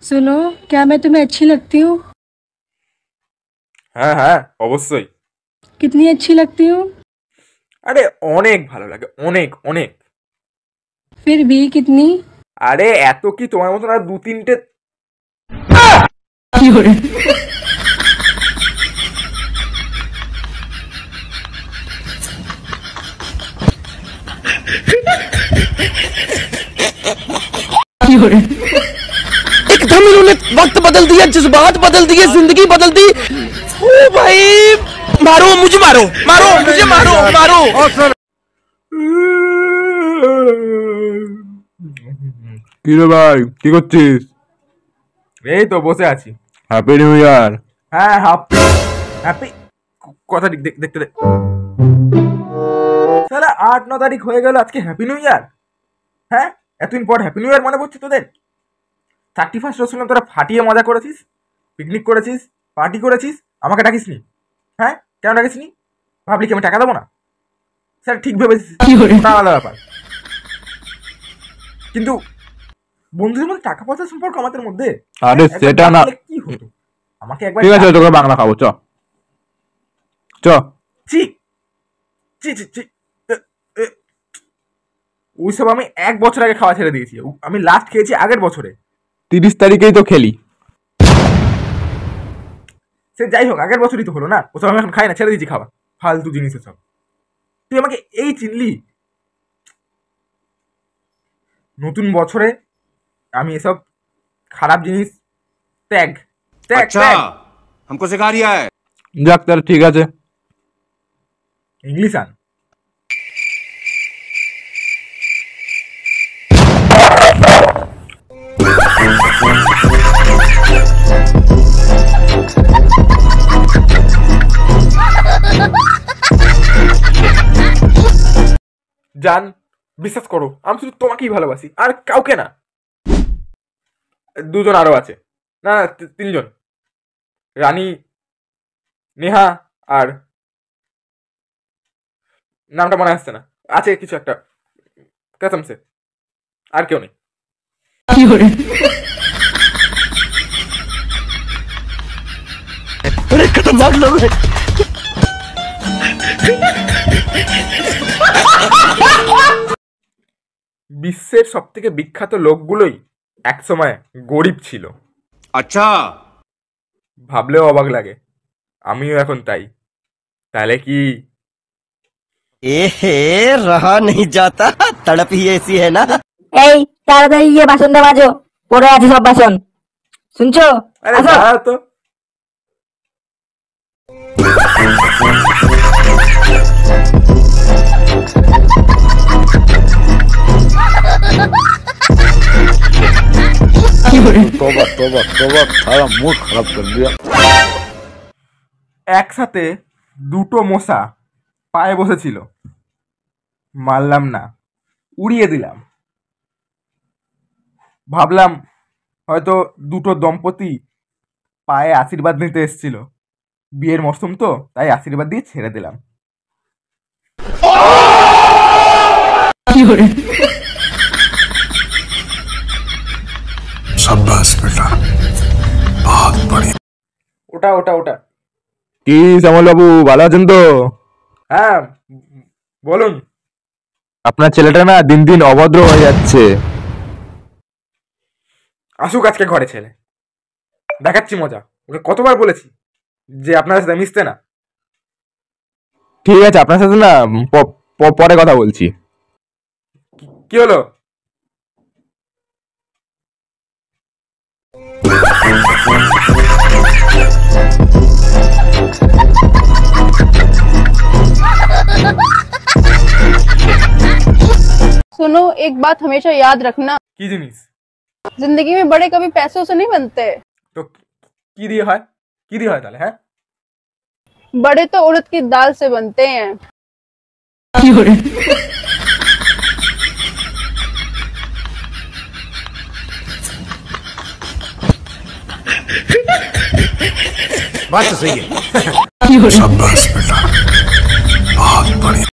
सुनो, क्या मैं तुम्हें अच्छी लगती हूँ? হ্যাঁ হ্যাঁ অবশ্যই। कितनी अच्छी लगती हूँ? আরে অনেক ভালো লাগে, অনেক অনেক। फिर भी कितनी? আরে এত কি, তোমার মতন আর দু তিনটে। एकदम इन्होंने वक्त बदल दिया, जज्बात बदल दिए, जिंदगी बदल दी। ओ भाई, मारो मुझे, मारो मारो मुझे, मारो मारो। কি রে ভাই, কি করছিস? এই তো বসে আছি। Happy new year. হ্যাঁ হ্যাপি হ্যাপি। কথা ঠিক দেখতে দে। সালা 8-9 তারিখ হয়ে গেল, আজকে হ্যাপি নিউ ইয়ার। হ্যাঁ, এতদিন পর হ্যাপি নিউ ইয়ার মনে পড়ছে তোদের। 31st শুনলাম তোরা ফাটিয়ে মজা করেছিস, পিকনিক করেছিস, পার্টি করেছিস, আমাকে ডাকিসনি। হ্যাঁ, কেন ডাকিসনি? ভাবলি কি আমি টাকা দেবো না? স্যার ঠিক ভেবেছিস, ওটা আলাদা ব্যাপার। কিন্তু বন্ধুদের মধ্যে টাকা পয়সার সম্পর্ক আমাদের মধ্যে, আরে সেটা না, কি হতো? আমাকে একবার ঠিক আছে তোকে বাংলা খাবো, চ চ। ছি ছি ছি ছি। ওইসব আমি 1 বছর আগে খাওয়া ছেড়ে দিয়েছি। আমি লাস্ট খেয়েছি আগের বছরে। 30 তারিখেই তো খেলি। সে যাই হোক, আগের বছরই তো হলো না। ওসব আমি এখন খাই না, ছেড়ে দিয়েছি খাওয়া। ফালতু জিনিস ওসব। তুই আমাকে এই চিনলি? নতুন বছরে আমি এসব খারাপ জিনিস ত্যাগ ত্যাগ ত্যাগ। हमको सिखा रिया है। যাক তাহলে ঠিক আছে। ইংলিশ আন। জান, বিশ্বাস করো, আমি শুধু তোমাকেই ভালোবাসি, আর কাউকে না। 2 জন আরো আছে, না না 3 জন। রানী, নেহা, আর নামটা মনে আসছে না, আছে কিছু একটা, কসম সে। আর কেউ নেই। खतरनाक लोग हैं। বিশ্বের সব থেকে বিখ্যাত লোকগুলোই একসময় গরিব ছিল। अच्छा, ভাবলেও অবাক লাগে, আমিও এখন তাই। তাহলে কি এহে रहा नहीं जाता, तड़प ही ऐसी है ना। এই তাড়াতাড়ি গিয়ে বাসনটা মাজো, পড়ে আছে সব বাসন, শুনছো? আরে আসো। দাঁড়াও তো। तोबा तोबा तोबा, सारा मूड खराब कर दिया। একসাথে 2টো মশা পায়ে বসেছিল, মারলাম না, উড়িয়ে দিলাম। ভাবলাম হয়তো 2টো দম্পতি পায়ে আশীর্বাদ নিতে এসেছিল, বিয়ের মরশুম তো, তাই আশীর্বাদ দিয়ে ছেড়ে দিলাম। शाबाश बेटा, बहुत बढ़िया। ওটা ওটা ওটা। কি শ্যামল বাবু, ভালো আছেন তো? হ্যাঁ বলুন। আপনার ছেলেটা না দিন দিন অভদ্র হয়ে যাচ্ছে। আসুক আজকে ঘরে ছেলে, দেখাচ্ছি মজা। ওকে কতবার বলেছি যে আপনার সাথে মিশতে না। ঠিক আছে, আপনার সাথে না পরে কথা বলছি। কি হলো? सुनो, एक बात हमेशा याद रखना, কি জিনিস? जिंदगी में बड़े कभी पैसों से नहीं बनते, তো কি দিয়ে হয়? কি দিয়ে হয় তাহলে? হ্যাঁ, बड़े तो उड़द की दाल से बनते हैं। बात तो सही है। शाबाश बेटा, बहुत बढ़िया।